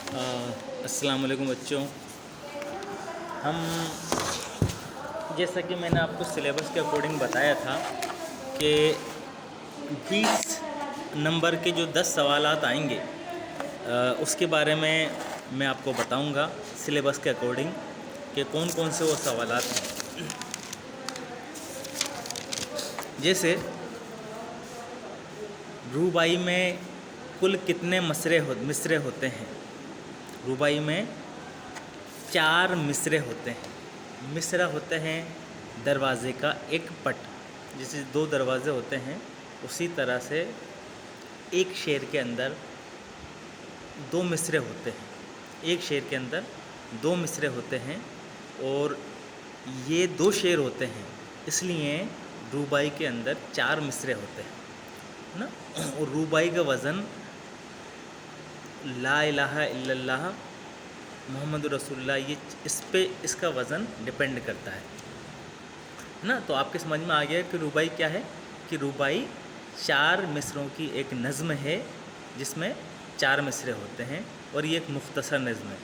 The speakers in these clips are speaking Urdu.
السلام علیکم بچوں. ہم جیسا کہ میں نے آپ کو سلیبس کے اکارڈنگ بتایا تھا کہ 20 نمبر کے جو 10 سوالات آئیں گے اس کے بارے میں آپ کو بتاؤں گا سلیبس کے اکارڈنگ کہ کون کون سے وہ سوالات ہیں. جیسے روبائی میں کل کتنے مصرے ہوتے ہیں؟ روبائی میں 4 مصرے ہوتے ہیں. مصرع ہوتے ہیں دروازے کا ایک پٹ، جیسے 2 دروازے ہوتے ہیں اسی طرح سے ایک شعر کے اندر 2 مصرے ہوتے ہیں. ایک شعر کے اندر 2 مصرے ہوتے ہیں اور یہ 2 شعر ہوتے ہیں، اس لیے روبائی کے اندر 4 مصرے ہوتے ہیں نا. اور روبائی کا وزن لا الہ الا اللہ محمد رسول اللہ، یہ اس کا وزن ڈپینڈ کرتا ہے نا. تو آپ کے سمجھ میں آ گیا کہ روبائی کیا ہے، کہ روبائی 4 مصروں کی ایک نظم ہے جس میں 4 مصرے ہوتے ہیں اور یہ ایک مختصر نظم ہے.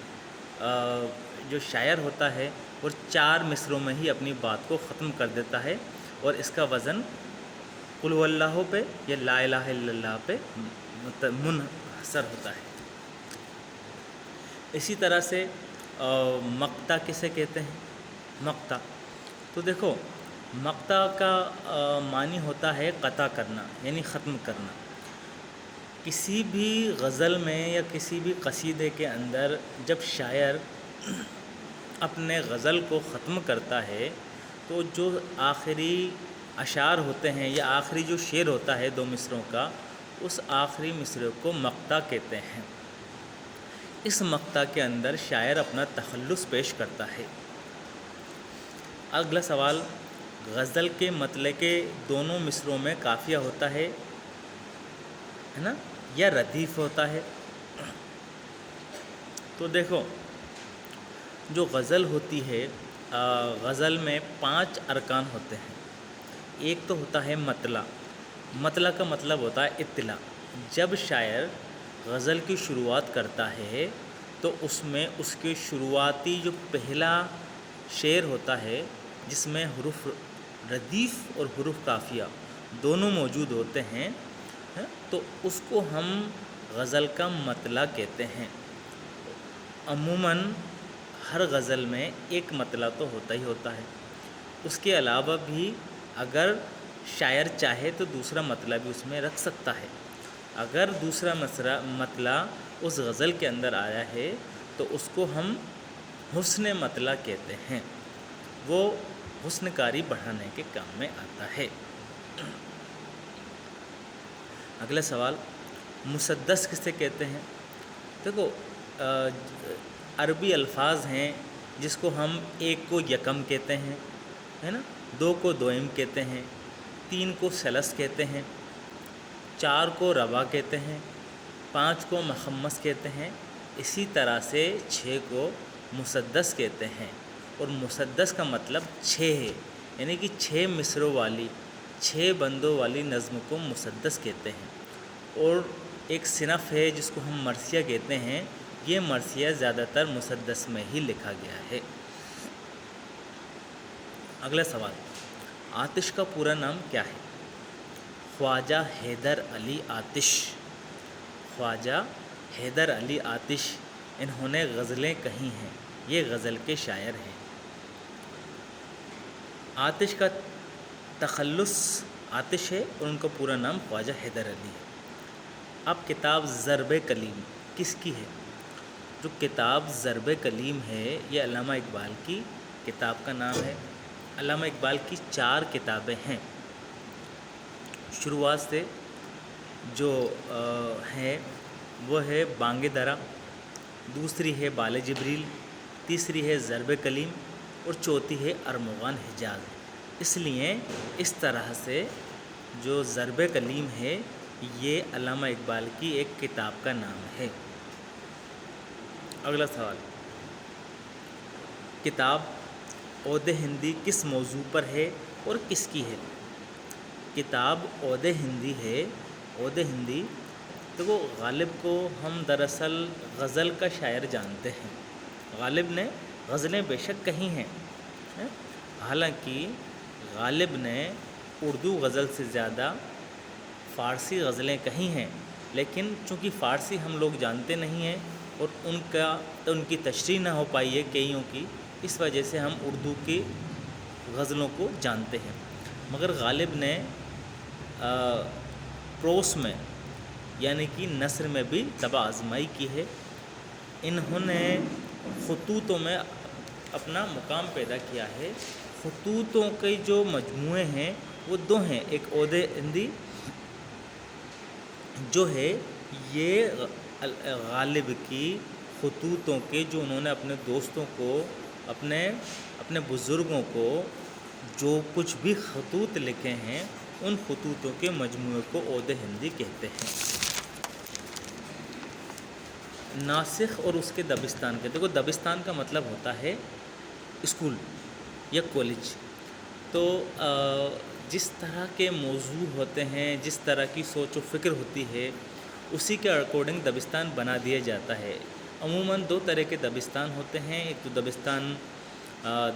جو شاعر ہوتا ہے وہ 4 مصروں میں ہی اپنی بات کو ختم کر دیتا ہے اور اس کا وزن قل هو اللہ پہ یا لا الہ الا اللہ پہ منحصر ہوتا ہے. اسی طرح سے مقطع کسے کہتے ہیں؟ مقطع تو دیکھو، مقطع کا معنی ہوتا ہے قطع کرنا، یعنی ختم کرنا. کسی بھی غزل میں یا کسی بھی قصیدے کے اندر جب شاعر اپنے غزل کو ختم کرتا ہے تو جو آخری اشعار ہوتے ہیں یا آخری جو شعر ہوتا ہے 2 مصروں کا، اس آخری مصرے کو مقطع کہتے ہیں. اس مقطع کے اندر شاعر اپنا تخلص پیش کرتا ہے. اگلا سوال، غزل کے مطلع کے دونوں مصروں میں قافیہ ہوتا ہے نا یا ردیف ہوتا ہے؟ تو دیکھو، جو غزل ہوتی ہے، غزل میں 5 ارکان ہوتے ہیں. ایک تو ہوتا ہے مطلع. مطلع کا مطلب ہوتا ہے اطلاع. جب شاعر غزل کی شروعات کرتا ہے تو اس میں اس کے شروعاتی جو پہلا شعر ہوتا ہے جس میں حروف ردیف اور حروف قافیہ دونوں موجود ہوتے ہیں، تو اس کو ہم غزل کا مطلع کہتے ہیں. عموماً ہر غزل میں ایک مطلع تو ہوتا ہی ہوتا ہے. اس کے علاوہ بھی اگر شاعر چاہے تو دوسرا مطلع بھی اس میں رکھ سکتا ہے. اگر دوسرا مطلع اس غزل کے اندر آیا ہے تو اس کو ہم حسن مطلع کہتے ہیں. وہ حسن کاری بڑھانے کے کام میں آتا ہے. اگلا سوال، مسدس کسے کہتے ہیں؟ دیکھو، عربی الفاظ ہیں جس کو ہم 1 کو یکم کہتے ہیں، ہے نا، 2 کو دوئم کہتے ہیں، 3 کو ثلث کہتے ہیں، 4 کو رباع کہتے ہیں، 5 کو مخمس کہتے ہیں. اسی طرح سے 6 کو مسدس کہتے ہیں. اور مسدس کا مطلب 6 ہے، یعنی کہ 6 مصروں والی 6 بندوں والی نظم کو مسدس کہتے ہیں. اور ایک صنف ہے جس کو ہم مرثیہ کہتے ہیں. یہ مرثیہ زیادہ تر مسدس میں ہی لکھا گیا ہے. اگلا سوال، آتش کا پورا نام کیا ہے؟ خواجہ حیدر علی آتش. خواجہ حیدر علی آتش، انہوں نے غزلیں کہی ہیں، یہ غزل کے شاعر ہیں. آتش کا تخلص آتش ہے اور ان کا پورا نام خواجہ حیدر علی ہے. اب کتاب ضرب کلیم کس کی ہے؟ جو کتاب ضرب کلیم ہے یہ علامہ اقبال کی کتاب کا نام ہے. علامہ اقبال کی 4 کتابیں ہیں. شروعات سے جو ہے وہ ہے بانگ درا، دوسری ہے بال جبریل، تیسری ہے ضرب کلیم اور چوتھی ہے ارمغان حجاز. اس لیے اس طرح سے جو ضرب کلیم ہے یہ علامہ اقبال کی ایک کتاب کا نام ہے. اگلا سوال، کتاب عود ہندی کس موضوع پر ہے اور کس کی ہے؟ کتاب عود ہندی ہے. عود ہندی دیکھو غالب کو ہم دراصل غزل کا شاعر جانتے ہیں. غالب نے غزلیں بے شک کہی ہیں، حالانکہ غالب نے اردو غزل سے زیادہ فارسی غزلیں کہی ہیں، لیکن چونکہ فارسی ہم لوگ جانتے نہیں ہیں اور ان کی تشریح نہ ہو پائی ہے کئیوں کی، اس وجہ سے ہم اردو کی غزلوں کو جانتے ہیں. مگر غالب نے پروس میں یعنی کہ نثر میں بھی طبع آزمائی کی ہے. انہوں نے خطوطوں میں اپنا مقام پیدا کیا ہے. خطوطوں کے جو مجموعے ہیں وہ دو ہیں. ایک عود ہندی جو ہے یہ غالب کی خطوطوں کے جو انہوں نے اپنے دوستوں کو اپنے بزرگوں کو جو کچھ بھی خطوط لکھے ہیں ان خطوطوں کے مجموعے کو عود ہندی کہتے ہیں. ناسخ اور اس کے دبستان کے، دیکھو دبستان کا مطلب ہوتا ہے اسکول یا کالج. تو جس طرح کے موضوع ہوتے ہیں، جس طرح کی سوچ و فکر ہوتی ہے، اسی کے اکارڈنگ دبستان بنا دیا جاتا ہے. عموماً دو طرح کے دبستان ہوتے ہیں، ایک تو دبستان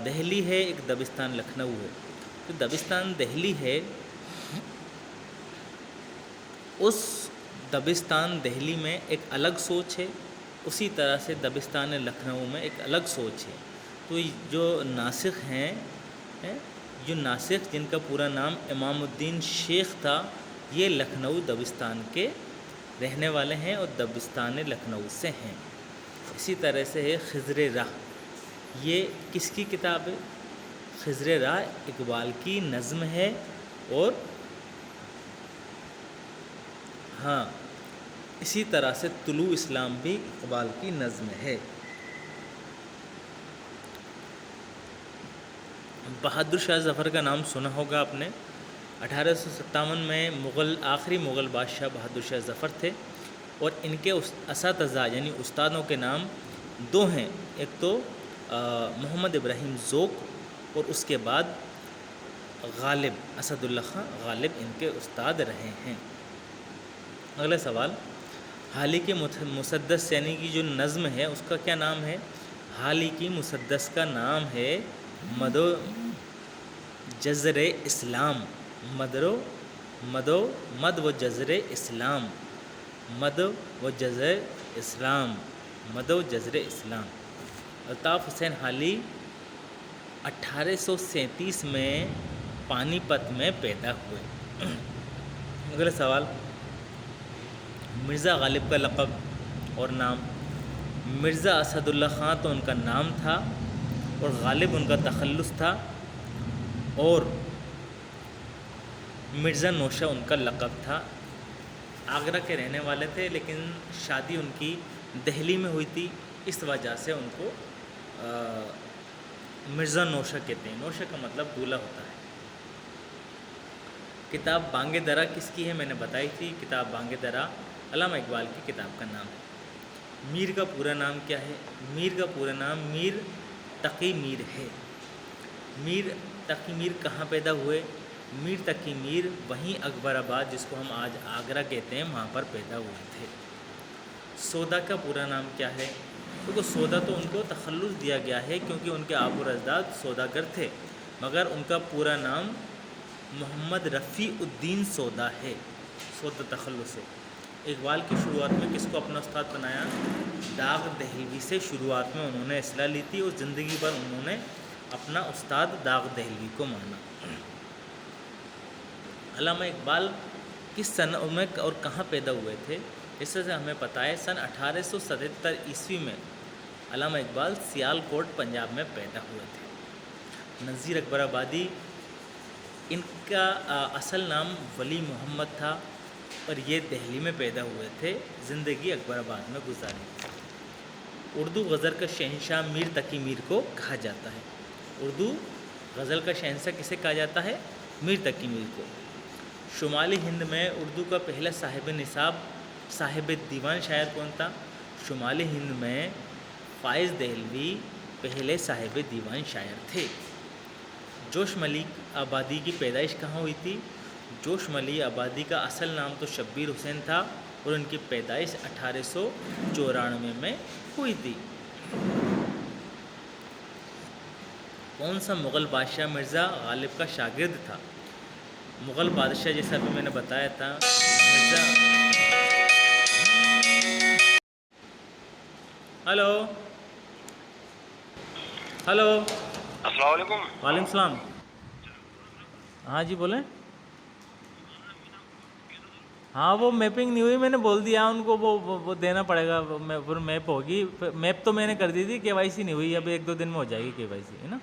دہلی ہے، ایک دبستان لکھنؤ ہے. تو دبستان دہلی ہے، اس دبستان دہلی میں ایک الگ سوچ ہے، اسی طرح سے دبستان لکھنؤ میں ایک الگ سوچ ہے. تو جو ناسخ ہیں، جو ناسخ جن کا پورا نام امام الدین شیخ تھا، یہ لکھنؤ دبستان کے رہنے والے ہیں اور دبستان لکھنؤ سے ہیں. اسی طرح سے ہے خضر راہ. یہ کس کی کتاب ہے؟ خضر راہ اقبال کی نظم ہے. اور ہاں، اسی طرح سے طلوع اسلام بھی اقبال کی نظم ہے. بہادر شاہ ظفر کا نام سنا ہوگا آپ نے. 1857 میں آخری مغل بادشاہ بہادر شاہ ظفر تھے، اور ان کے اساتذہ یعنی استادوں کے نام دو ہیں. ایک تو محمد ابراہیم ذوق اور اس کے بعد غالب، اسد اللہ خان غالب ان کے استاد رہے ہیں. اگلا سوال، حالی کی مسدس یعنی کہ جو نظم ہے اس کا کیا نام ہے؟ حالی کی مسدس کا نام ہے مد و جزر اسلام. مد و جزر اسلام. مد و جزر اسلام. مد و جزر اسلام. الطاف حسین حالی 1837 میں پانی پت میں پیدا ہوئے. اگلا سوال، مرزا غالب کا لقب اور نام؟ مرزا اسد اللہ خان تو ان کا نام تھا، اور غالب ان کا تخلص تھا، اور مرزا نوشہ ان کا لقب تھا. آگرہ کے رہنے والے تھے، لیکن شادی ان کی دہلی میں ہوئی تھی، اس وجہ سے ان کو مرزا نوشہ کہتے ہیں. نوشہ کا مطلب دولہا ہوتا ہے. کتاب بانگ درا کس کی ہے؟ میں نے بتائی تھی. کتاب بانگ درا علامہ اقبال کی کتاب کا نام ہے. میر کا پورا نام کیا ہے؟ میر کا پورا نام میر تقی میر ہے. میر تقی میر کہاں پیدا ہوئے؟ میر تقی میر وہیں اکبر آباد، جس کو ہم آج آگرہ کہتے ہیں، وہاں پر پیدا ہوئے تھے. سودا کا پورا نام کیا ہے؟ کیونکہ سودا تو ان کو تخلص دیا گیا ہے کیونکہ ان کے آب و اجداد سوداگر تھے، مگر ان کا پورا نام محمد رفیع الدین سودا ہے. سودا تخلص ہے. اقبال کی شروعات میں کس کو اپنا استاد بنایا؟ داغ دہلوی سے شروعات میں انہوں نے اصلاح لی تھی، اور زندگی بھر انہوں نے اپنا استاد داغ دہلوی کو مانا. علامہ اقبال کس سن میں اور کہاں پیدا ہوئے تھے؟ اس سے ہمیں پتہ ہے 1877 عیسوی میں علامہ اقبال سیال کوٹ پنجاب میں پیدا ہوئے تھے. نذیر اکبر آبادی، ان کا اصل نام ولی محمد تھا، اور یہ دہلی میں پیدا ہوئے تھے، زندگی اکبر آباد میں گزاری. اردو غزل کا شہنشاہ میر تقی میر کو کہا جاتا ہے. اردو غزل کا شہنشاہ کسے کہا جاتا ہے؟ میر تقی میر کو. شمالی ہند میں اردو کا پہلا صاحب نصاب، صاحب دیوان شاعر کون تھا؟ شمالی ہند میں فائز دہلوی پہلے صاحب دیوان شاعر تھے. جوش ملیک آبادی کی پیدائش کہاں ہوئی تھی؟ جوش ملیک آبادی کا اصل نام تو شبیر حسین تھا، اور ان کی پیدائش 1894 میں ہوئی تھی۔ کون سا مغل بادشاہ مرزا غالب کا شاگرد تھا؟ مغل بادشاہ جیسا بھی میں نے بتایا تھا مرزا، ہلو ہلو، السلام علیکم۔ وعلیکم السلام۔ ہاں جی بولیں۔ ہاں وہ میپنگ نہیں ہوئی، میں نے بول دیا ان کو وہ دینا پڑے گا، پھر میپ ہوگی، میپ تو میں نے کر دی تھی، کے وائی سی نہیں ہوئی، اب 1-2 دن میں ہو جائے گی کے وائی سی، ہے نا۔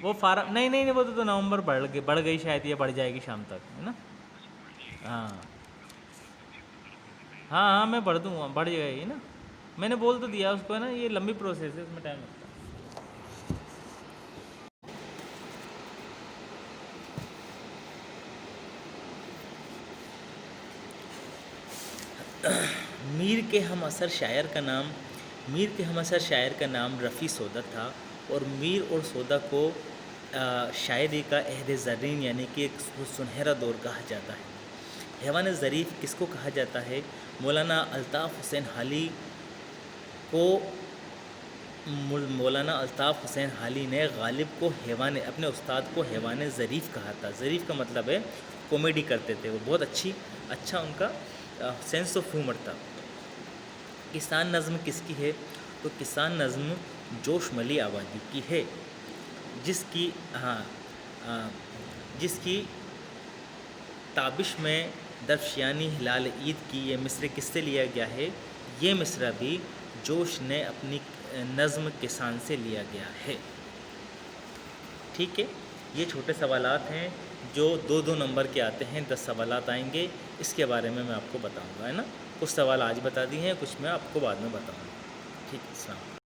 وہ فارم نہیں وہ تو نومبر بڑھ گئی شاید، یہ بڑھ جائے گی شام تک، ہے نا۔ ہاں ہاں میں بڑھ دوں گا، بڑھ جائے گی نا، میں نے بول تو دیا اس کو، ہے نا، یہ لمبی پروسیس ہے، اس میں ٹائم لگتا ہے۔ میر کے ہم اثر شاعر کا نام رفیع سودا تھا، اور میر اور سودا کو شاعری کا عہد زرین یعنی کہ ایک سنہرا دور کہا جاتا ہے۔ حیوان ظریف کس کو کہا جاتا ہے؟ مولانا الطاف حسین حالی نے غالب کو اپنے استاد کو حیوان ظریف کہا تھا۔ ظریف کا مطلب ہے کامیڈی کرتے تھے وہ، بہت اچھا ان کا سینس آف ہیومر تھا۔ کسان نظم کس کی ہے؟ تو کسان نظم جوش ملی آبادی کی ہے، جس کی تابش میں درفشانی ہلال عید کی، یہ مصرع کس سے لیا گیا ہے؟ یہ مصرع بھی جوش نے اپنی نظم کسان سے لیا گیا ہے۔ ٹھیک ہے، یہ چھوٹے سوالات ہیں جو 2 نمبر کے آتے ہیں، 10 سوالات آئیں گے، اس کے بارے میں آپ کو بتاؤں گا، ہے نا۔ کچھ سوال آج بتا دیے ہیں، کچھ میں آپ کو بعد میں بتاؤں گا۔ ٹھیک ہے، السلام۔